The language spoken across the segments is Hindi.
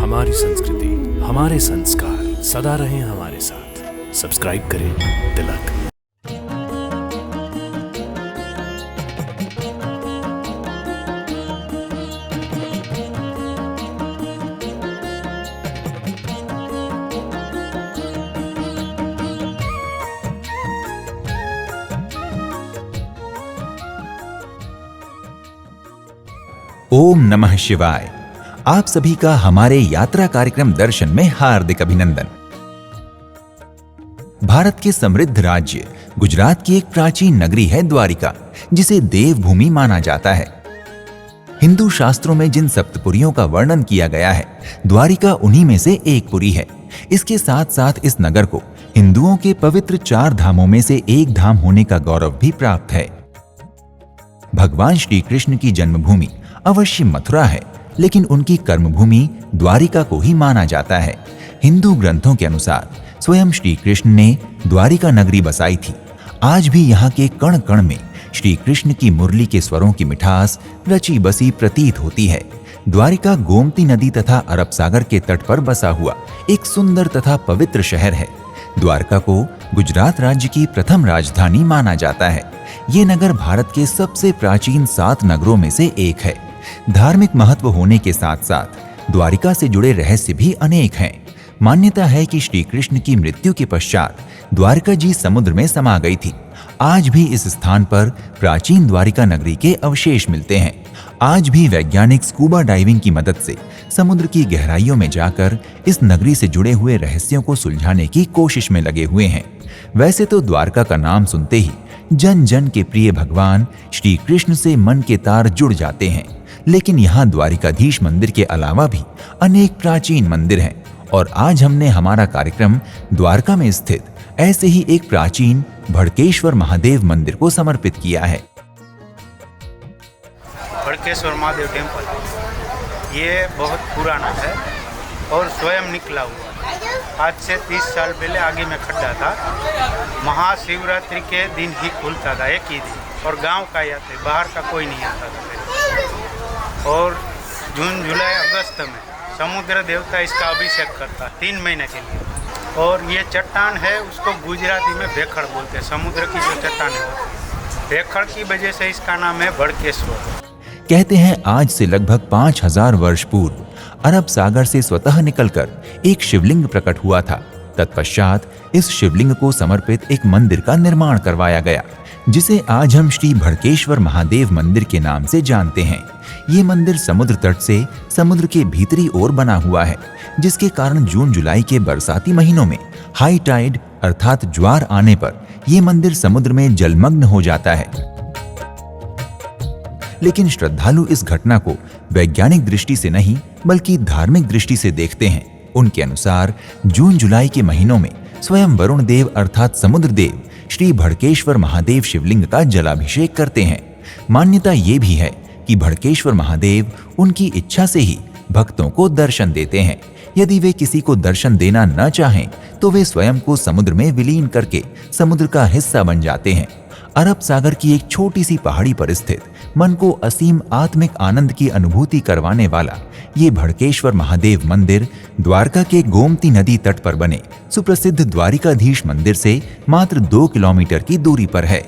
हमारी संस्कृति, हमारे संस्कार सदा रहें हमारे साथ। सब्सक्राइब करें तिलक। ओम नमः शिवाय। आप सभी का हमारे यात्रा कार्यक्रम दर्शन में हार्दिक अभिनंदन। भारत के समृद्ध राज्य गुजरात की एक प्राचीन नगरी है द्वारिका, जिसे देवभूमि माना जाता है। हिंदू शास्त्रों में जिन सप्तपुरियों का वर्णन किया गया है, द्वारिका उन्हीं में से एक पुरी है। इसके साथ साथ इस नगर को हिंदुओं के पवित्र 4 धामों में से एक धाम होने का गौरव भी प्राप्त है। भगवान श्री कृष्ण की जन्मभूमि अवश्य मथुरा है, लेकिन उनकी कर्मभूमि द्वारिका को ही माना जाता है। हिंदू ग्रंथों के अनुसार स्वयं श्री कृष्ण ने द्वारिका नगरी बसाई थी। आज भी यहाँ के कण कण में श्री कृष्ण की मुरली के स्वरों की मिठास रची बसी प्रतीत होती है। द्वारिका गोमती नदी तथा अरब सागर के तट पर बसा हुआ एक सुंदर तथा पवित्र शहर है। द्वारका को गुजरात राज्य की प्रथम राजधानी माना जाता है। ये नगर भारत के सबसे प्राचीन 7 नगरों में से एक है। धार्मिक महत्व होने के साथ साथ द्वारिका से जुड़े रहस्य भी अनेक हैं। मान्यता है कि श्री कृष्ण की मृत्यु के पश्चात द्वारिका जी समुद्र में समा गई थी। आज भी इस स्थान पर प्राचीन द्वारिका नगरी के अवशेष मिलते हैं। आज भी वैज्ञानिक स्कूबा डाइविंग की मदद से समुद्र की गहराइयों में जाकर इस नगरी से जुड़े हुए रहस्यों को सुलझाने की कोशिश में लगे हुए हैं। वैसे तो द्वारका का नाम सुनते ही जन जन के प्रिय भगवान श्री कृष्ण से मन के तार जुड़ जाते हैं, लेकिन यहाँ द्वारिकाधीश मंदिर के अलावा भी अनेक प्राचीन मंदिर हैं और आज हमने हमारा कार्यक्रम द्वारका में स्थित ऐसे ही एक प्राचीन भड़केश्वर महादेव मंदिर को समर्पित किया है। भड़केश्वर महादेव टेम्पल ये बहुत पुराना है और स्वयं निकला हुआ। आज से 30 साल पहले आगे में खड्डा था। महाशिवरात्रि के दिन ही खुलता था, एक ही दिन, और गांव का ही आते, बाहर का कोई नहीं आता था। और जून जुलाई अगस्त में समुद्र देवता इसका अभिषेक करता 3 महीने के लिए। और ये चट्टान है, उसको गुजराती में भेखड़ बोलते हैं। समुद्र की जो चट्टान है भेखड़ की वजह से इसका नाम है भड़केश्वर। कहते हैं आज से लगभग 5000 वर्ष पूर्व अरब सागर से स्वतः निकलकर एक शिवलिंग प्रकट हुआ था। तत्पश्चात इस शिवलिंग को समर्पित एक मंदिर का निर्माण करवाया गया, जिसे आज हम श्री भड़केश्वर महादेव मंदिर के नाम से जानते हैं। ये मंदिर समुद्र तट से समुद्र के भीतरी ओर बना हुआ है, जिसके कारण जून जुलाई के बरसाती महीनों में हाई टाइड अर्थात ज्वार आने पर यह मंदिर समुद्र में जलमग्न हो जाता है। लेकिन श्रद्धालु इस घटना को वैज्ञानिक दृष्टि से नहीं बल्कि धार्मिक दृष्टि से देखते हैं। उनके अनुसार जून जुलाई के महीनों में स्वयं वरुण देव अर्थात समुद्र देव श्री भड़केश्वर महादेव शिवलिंग का जलाभिषेक करते हैं। मान्यता ये भी है कि भड़केश्वर महादेव उनकी इच्छा से ही भक्तों को दर्शन देते हैं। यदि वे किसी को दर्शन देना न चाहें तो वे स्वयं को समुद्र में विलीन करके समुद्र का हिस्सा बन जाते हैं। अरब सागर की एक छोटी सी पहाड़ी पर स्थित मन को असीम आत्मिक आनंद की अनुभूति करवाने वाला ये भड़केश्वर महादेव मंदिर द्वारका के गोमती नदी तट पर बने सुप्रसिद्ध द्वारिकाधीश मंदिर से मात्र 2 किलोमीटर की दूरी पर है।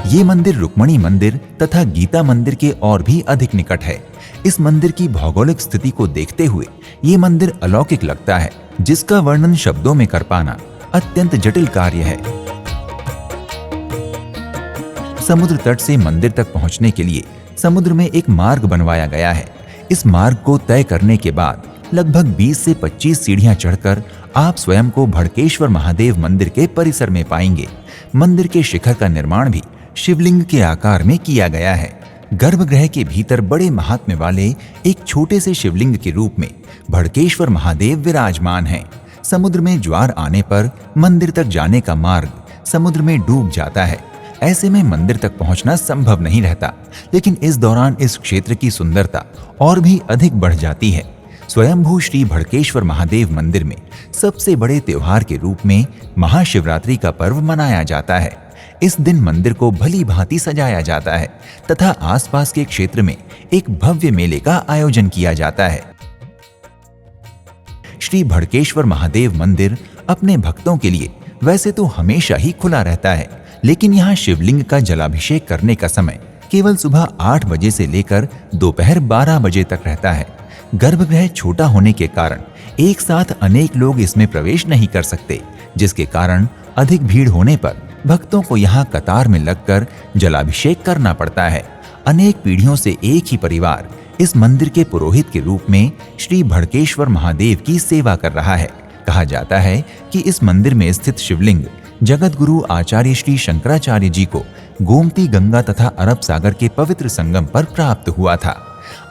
ये मंदिर रुक्मणी मंदिर तथा गीता मंदिर के और भी अधिक निकट है। इस मंदिर की भौगोलिक स्थिति को देखते हुए ये मंदिर अलौकिक लगता है, जिसका वर्णन शब्दों में कर पाना अत्यंत जटिल कार्य है। समुद्र तट से मंदिर तक पहुंचने के लिए समुद्र में एक मार्ग बनवाया गया है। इस मार्ग को तय करने के बाद लगभग 20 से 25 सीढ़ियां चढ़कर आप स्वयं को भड़केश्वर महादेव मंदिर के परिसर में पाएंगे। मंदिर के शिखर का निर्माण भी शिवलिंग के आकार में किया गया है। गर्भगृह के भीतर बड़े महात्म्य वाले एक छोटे से शिवलिंग के रूप में भड़केश्वर महादेव विराजमान हैं। समुद्र में ज्वार आने पर मंदिर तक जाने का मार्ग समुद्र में डूब जाता है। ऐसे में मंदिर तक पहुंचना संभव नहीं रहता, लेकिन इस दौरान इस क्षेत्र की सुंदरता और भी अधिक बढ़ जाती है। स्वयंभू श्री भड़केश्वर महादेव मंदिर में सबसे बड़े त्योहार के रूप में महाशिवरात्रि का पर्व मनाया जाता है। इस दिन मंदिर को भली भांति सजाया जाता है तथा आसपास के क्षेत्र में एक भव्य मेले का आयोजन किया जाता है। श्री भड़केश्वर महादेव मंदिर अपने भक्तों के लिए वैसे तो हमेशा ही खुला रहता है, लेकिन यहाँ शिवलिंग का जलाभिषेक करने का समय केवल सुबह 8 बजे से लेकर दोपहर 12 बजे तक रहता है। गर्भगृह छोटा होने के कारण एक साथ अनेक लोग इसमें प्रवेश नहीं कर सकते, जिसके कारण अधिक भीड़ होने पर भक्तों को यहाँ कतार में लगकर जलाभिषेक करना पड़ता है। अनेक पीढ़ियों से एक ही परिवार इस मंदिर के पुरोहित के रूप में श्री भड़केश्वर महादेव की सेवा कर रहा है। कहा जाता है कि इस मंदिर में स्थित शिवलिंग जगत गुरु आचार्य श्री शंकराचार्य जी को गोमती गंगा तथा अरब सागर के पवित्र संगम पर प्राप्त हुआ था।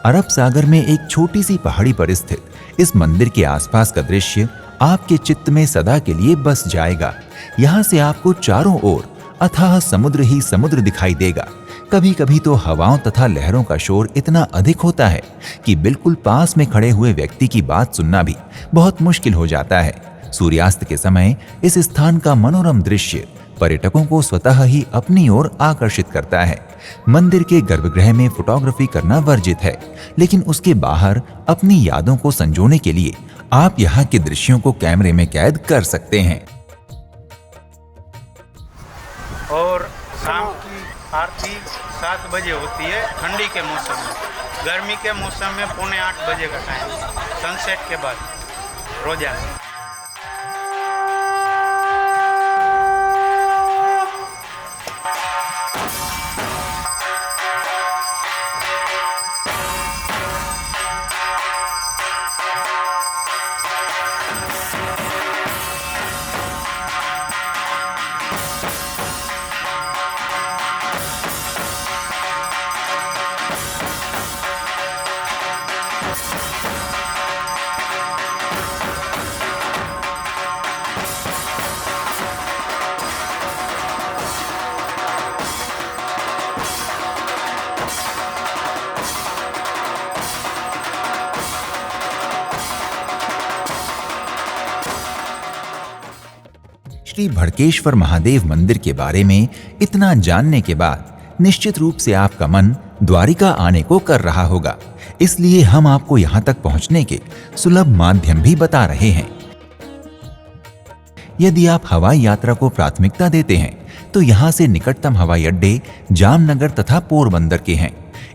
अरब सागर में एक छोटी सी पहाड़ी पर स्थित इस मंदिर के आसपास का दृश्य आपके चित्त में सदा के लिए बस जाएगा। यहाँ से आपको चारों ओर अथाह समुद्र ही समुद्र दिखाई देगा। कभी कभी तो हवाओं तथा लहरों का शोर इतना अधिक होता है कि बिल्कुल पास में खड़े हुए व्यक्ति की बात सुनना भी बहुत मुश्किल हो जाता है। सूर्यास्त के समय इस स्थान का मनोरम दृश्य पर्यटकों को स्वतः ही अपनी ओर आकर्षित करता है। मंदिर के गर्भगृह में फोटोग्राफी करना वर्जित है, लेकिन उसके बाहर अपनी यादों को संजोने के लिए आप यहाँ के दृश्यों को कैमरे में कैद कर सकते हैं। और शाम की आरती 7 बजे होती है ठंडी के मौसम में। गर्मी के मौसम में 7:45 बजे का टाइम, सनसेट के बाद रोजाना। श्री भड़केश्वर महादेव मंदिर के बारे में इतना जानने के बाद निश्चित रूप से आपका मन द्वारिका आने को कर रहा होगा। इसलिए हम आपको यहां तक पहुंचने के सुलभ माध्यम भी बता रहे हैं। यदि आप हवाई यात्रा को प्राथमिकता देते हैं तो यहां से निकटतम हवाई अड्डे जामनगर तथा पोरबंदर के हैं।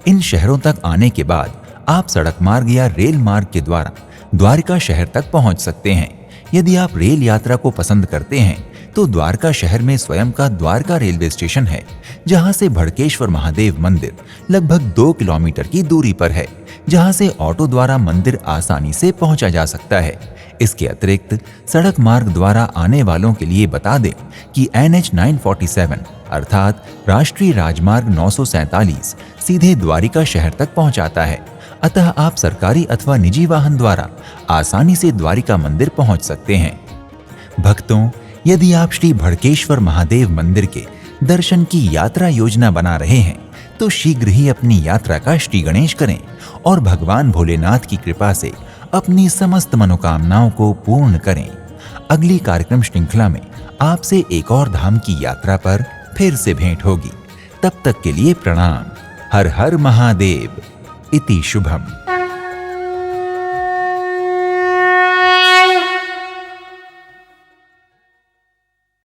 इन शहरों तक आने के बाद आप सड़क मार्ग या रेल मार्ग के द्वारा द्वारिका शहर तक पहुंच सकते हैं। यदि आप रेल यात्रा को पसंद करते हैं तो द्वारका शहर में स्वयं का द्वारका रेलवे स्टेशन है, जहां से भड़केश्वर महादेव मंदिर लगभग 2 किलोमीटर की दूरी पर है, जहां से ऑटो द्वारा मंदिर आसानी से पहुंचा जा सकता है। इसके अतिरिक्त सड़क मार्ग द्वारा आने वालों के लिए बता दें कि NH 947 अर्थात राष्ट्रीय राजमार्ग 947 सीधे द्वारिका शहर तक पहुंचाता है। अतः आप सरकारी अथवा निजी वाहन द्वारा आसानी से द्वारिका मंदिर पहुंच सकते हैं। भक्तों, यदि आप श्री भड़केश्वर महादेव मंदिर के दर्शन की यात्रा योजना बना रहे हैं तो शीघ्र ही अपनी यात्रा का श्री गणेश करें और भगवान भोलेनाथ की कृपा से अपनी समस्त मनोकामनाओं को पूर्ण करें। अगली कार्यक्रम श्रृंखला में आपसे एक और धाम की यात्रा पर फिर से भेंट होगी। तब तक के लिए प्रणाम। हर हर महादेव। इति शुभम।